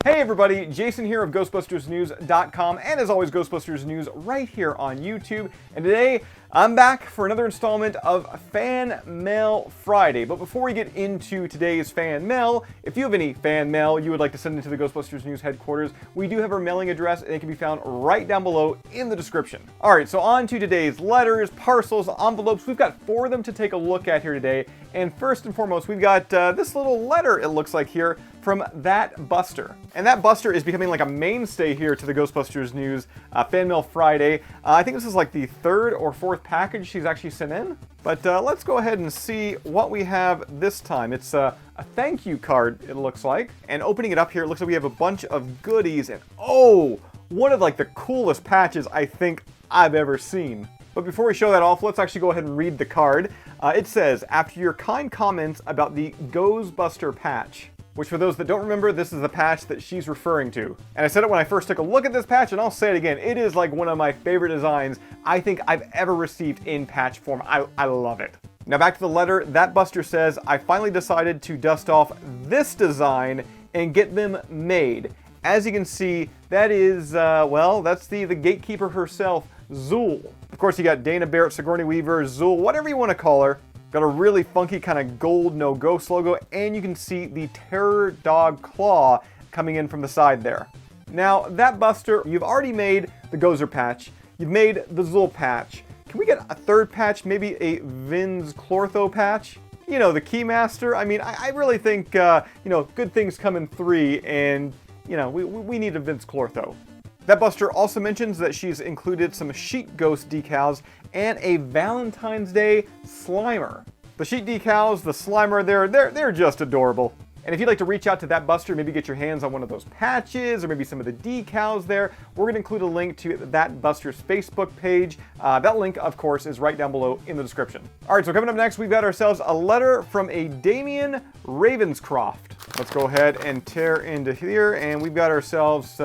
Hey everybody, Jason here of GhostbustersNews.com, and as always, Ghostbusters News right here on YouTube. And today, I'm back for another installment of Fan Mail Friday. But before we get into today's fan mail, if you have any fan mail you would like to send into the Ghostbusters News headquarters, we do have our mailing address, and it can be found right down below in the description. Alright, so on to today's letters, parcels, envelopes. We've got 4 of them to take a look at here today. And first and foremost, we've got this little letter, it looks like here, from That Buster. And That Buster is becoming like a mainstay here to the Ghostbusters News Fan Mail Friday. I think this is like the 3rd or 4th package she's actually sent in. But let's go ahead and see what we have this time. It's a thank you card, it looks like. And opening it up here, it looks like we have a bunch of goodies. And oh, one of like the coolest patches I think I've ever seen. But before we show that off, let's actually go ahead and read the card. It says, after your kind comments about the Ghostbuster Patch, which for those that don't remember, this is the patch that she's referring to. And I said it when I first took a look at this patch, and I'll say it again, it is like one of my favorite designs I think I've ever received in patch form. I love it. Now back to the letter, That Buster says, I finally decided to dust off this design and get them made. As you can see, that is, well, that's the gatekeeper herself, Zool. Of course, you got Dana Barrett, Sigourney Weaver, Zool, whatever you want to call her. Got a really funky kind of gold no ghost logo, and you can see the Terror Dog claw coming in from the side there. Now, That Buster, you've already made the Gozer patch. You've made the Zool patch. Can we get a 3rd patch, maybe a Vinz Clortho patch? You know, the Keymaster. I mean, I really think, you know, good things come in 3, and, you know, we need a Vinz Clortho. That Buster also mentions that she's included some Sheet Ghost decals and a Valentine's Day Slimer. The Sheet decals, the Slimer, they're just adorable. And if you'd like to reach out to That Buster, maybe get your hands on one of those patches or maybe some of the decals there, we're going to include a link to That Buster's Facebook page. That link, of course, is right down below in the description. All right, so coming up next, we've got ourselves a letter from a Damien Ravenscroft. Let's go ahead and tear into here, and we've got ourselves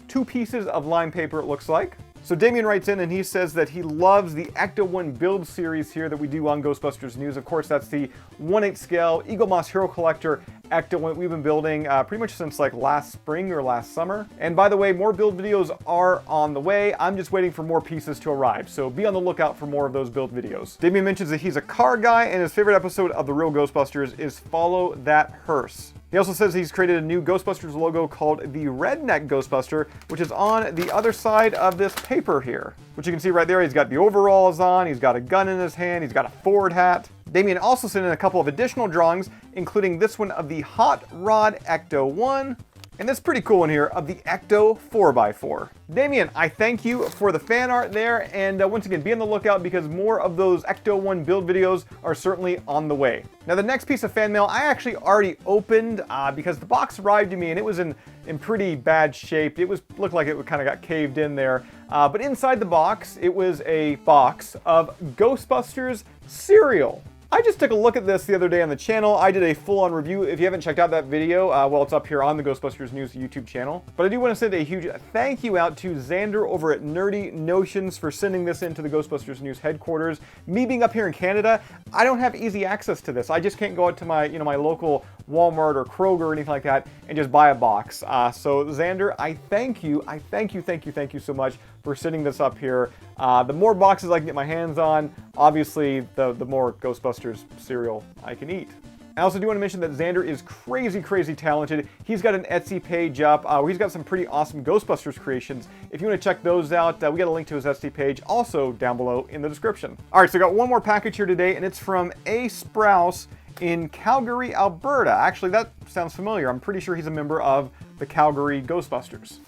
2 pieces of lime paper, it looks like. So Damien writes in and he says that he loves the Ecto-1 build series here that we do on Ghostbusters News. Of course, that's the 1/8 scale Eagle Moss Hero Collector Ecto-1 we've been building pretty much since like last spring or last summer. And by the way, more build videos are on the way. I'm just waiting for more pieces to arrive, so be on the lookout for more of those build videos. Damien mentions that he's a car guy and his favorite episode of The Real Ghostbusters is Follow That Hearse. He also says he's created a new Ghostbusters logo called the Redneck Ghostbuster, which is on the other side of this paper here. Which you can see right there, he's got the overalls on, he's got a gun in his hand, he's got a Ford hat. Damien also sent in a couple of additional drawings, including this one of the Hot Rod Ecto-1, and this pretty cool one here of the Ecto 4x4. Damien, I thank you for the fan art there, and once again, be on the lookout because more of those Ecto-1 build videos are certainly on the way. Now the next piece of fan mail I actually already opened because the box arrived to me and it was in pretty bad shape. It looked like it kind of got caved in there. But inside the box, it was a box of Ghostbusters cereal. I just took a look at this the other day on the channel. I did a full-on review. If you haven't checked out that video, well, it's up here on the Ghostbusters News YouTube channel. But I do want to send a huge thank you out to Xander over at Nerdy Notions for sending this into the Ghostbusters News headquarters. Me being up here in Canada, I don't have easy access to this. I just can't go out to my, my local Walmart or Kroger or anything like that and just buy a box. So Xander, I thank you. I thank you so much for sending this up here. The more boxes I can get my hands on, obviously, the more Ghostbusters cereal I can eat. I also do want to mention that Xander is crazy talented. He's got an Etsy page up where he's got some pretty awesome Ghostbusters creations. If you want to check those out, we got a link to his Etsy page also down below in the description. All right, so I got one more package here today, and it's from A. Sprouse in Calgary, Alberta. Actually, that sounds familiar. I'm pretty sure he's a member of the Calgary Ghostbusters.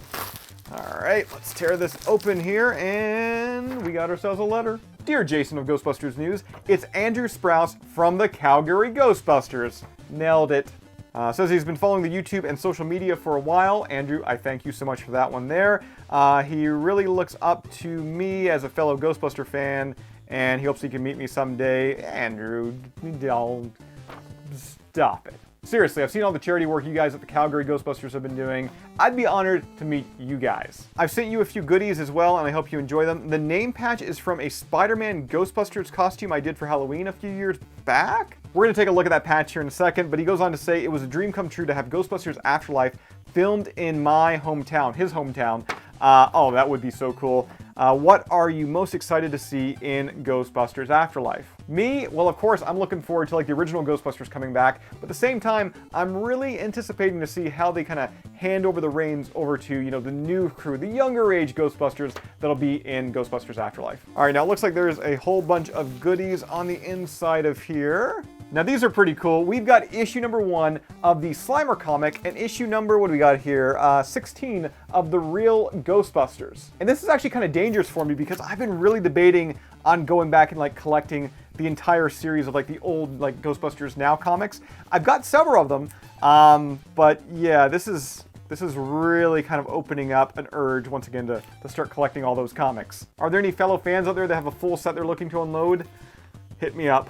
All right, let's tear this open here, and we got ourselves a letter. Dear Jason of Ghostbusters News, it's Andrew Sprouse from the Calgary Ghostbusters. Nailed it. Says he's been following the YouTube and social media for a while. Andrew, I thank you so much for that one there. He really looks up to me as a fellow Ghostbuster fan, and he hopes he can meet me someday. Andrew, don't stop it. Seriously, I've seen all the charity work you guys at the Calgary Ghostbusters have been doing. I'd be honored to meet you guys. I've sent you a few goodies as well, and I hope you enjoy them. The name patch is from a Spider-Man Ghostbusters costume I did for Halloween a few years back. We're going to take a look at that patch here in a second, but he goes on to say, it was a dream come true to have Ghostbusters Afterlife filmed in my hometown, his hometown. Oh, that would be so cool. What are you most excited to see in Ghostbusters Afterlife? Me? Well, of course, I'm looking forward to like the original Ghostbusters coming back, but at the same time, I'm really anticipating to see how they kind of hand over the reins over to, you know, the new crew, the younger age Ghostbusters that'll be in Ghostbusters Afterlife. All right, now it looks like there's a whole bunch of goodies on the inside of here. Now these are pretty cool. We've got issue number 1 of the Slimer comic and issue number, what do we got here? 16 of the real Ghostbusters. And this is actually kind of dangerous for me because I've been really debating on going back and like collecting the entire series of like the old like Ghostbusters Now comics. I've got several of them, but yeah, this is really kind of opening up an urge once again to start collecting all those comics. Are there any fellow fans out there that have a full set they're looking to unload? Hit me up.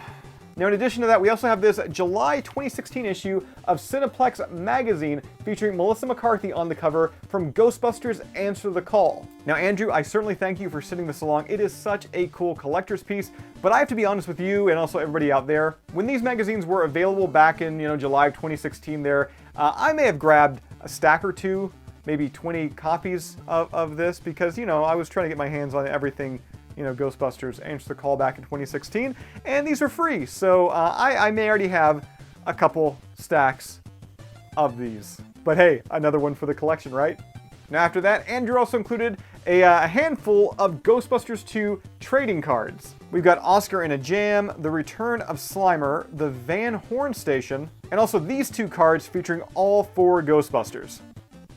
Now, in addition to that, we also have this July 2016 issue of Cineplex Magazine featuring Melissa McCarthy on the cover from Ghostbusters Answer the Call. Now, Andrew, I certainly thank you for sending this along. It is such a cool collector's piece, but I have to be honest with you and also everybody out there. When these magazines were available back in, July of 2016 there, I may have grabbed a stack or two, maybe 20 copies of this because, I was trying to get my hands on everything Ghostbusters Answer the Call back in 2016, and these were free, so I may already have a couple stacks of these. But hey, another one for the collection, right? Now after that, Andrew also included a handful of Ghostbusters 2 trading cards. We've got Oscar in a Jam, The Return of Slimer, The Van Horn Station, and also these 2 cards featuring all 4 Ghostbusters.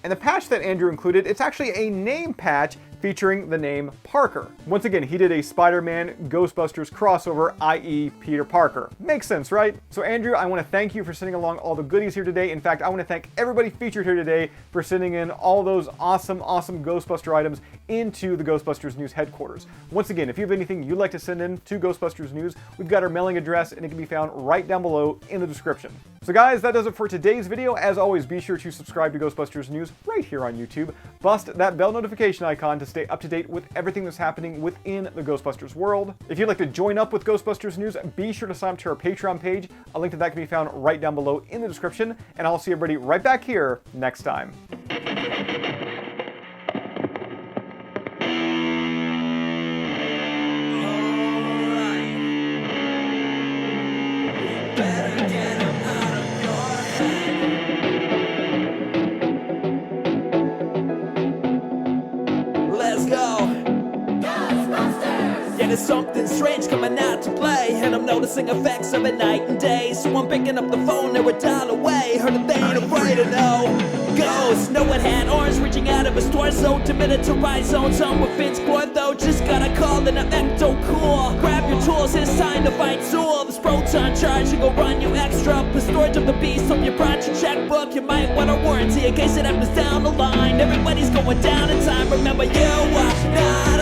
And the patch that Andrew included, it's actually a name patch featuring the name Parker. Once again, he did a Spider-Man Ghostbusters crossover, i.e. Peter Parker. Makes sense, right? So Andrew, I want to thank you for sending along all the goodies here today. In fact, I want to thank everybody featured here today for sending in all those awesome Ghostbuster items into the Ghostbusters News headquarters. Once again, if you have anything you'd like to send in to Ghostbusters News, we've got our mailing address and it can be found right down below in the description. So guys, that does it for today's video. As always, be sure to subscribe to Ghostbusters News right here on YouTube. Bust that bell notification icon to stay up to date with everything that's happening within the Ghostbusters world. If you'd like to join up with Ghostbusters News, be sure to sign up to our Patreon page. A link to that can be found right down below in the description. And I'll see everybody right back here next time. There's something strange coming out to play, and I'm noticing effects of it night and day. So I'm picking up the phone, they're a dial away. Heard that they ain't afraid of no ghosts. No one had arms reaching out of his torso to militarize zones on with Finn's board though. Just got a call and I'm ecto cool. Grab your tools, it's time to fight Zool. This proton charge will run you extra. The storage of the beast, hope you brought your checkbook. You might want a warranty in case it happens down the line. Everybody's going down in time, remember you are not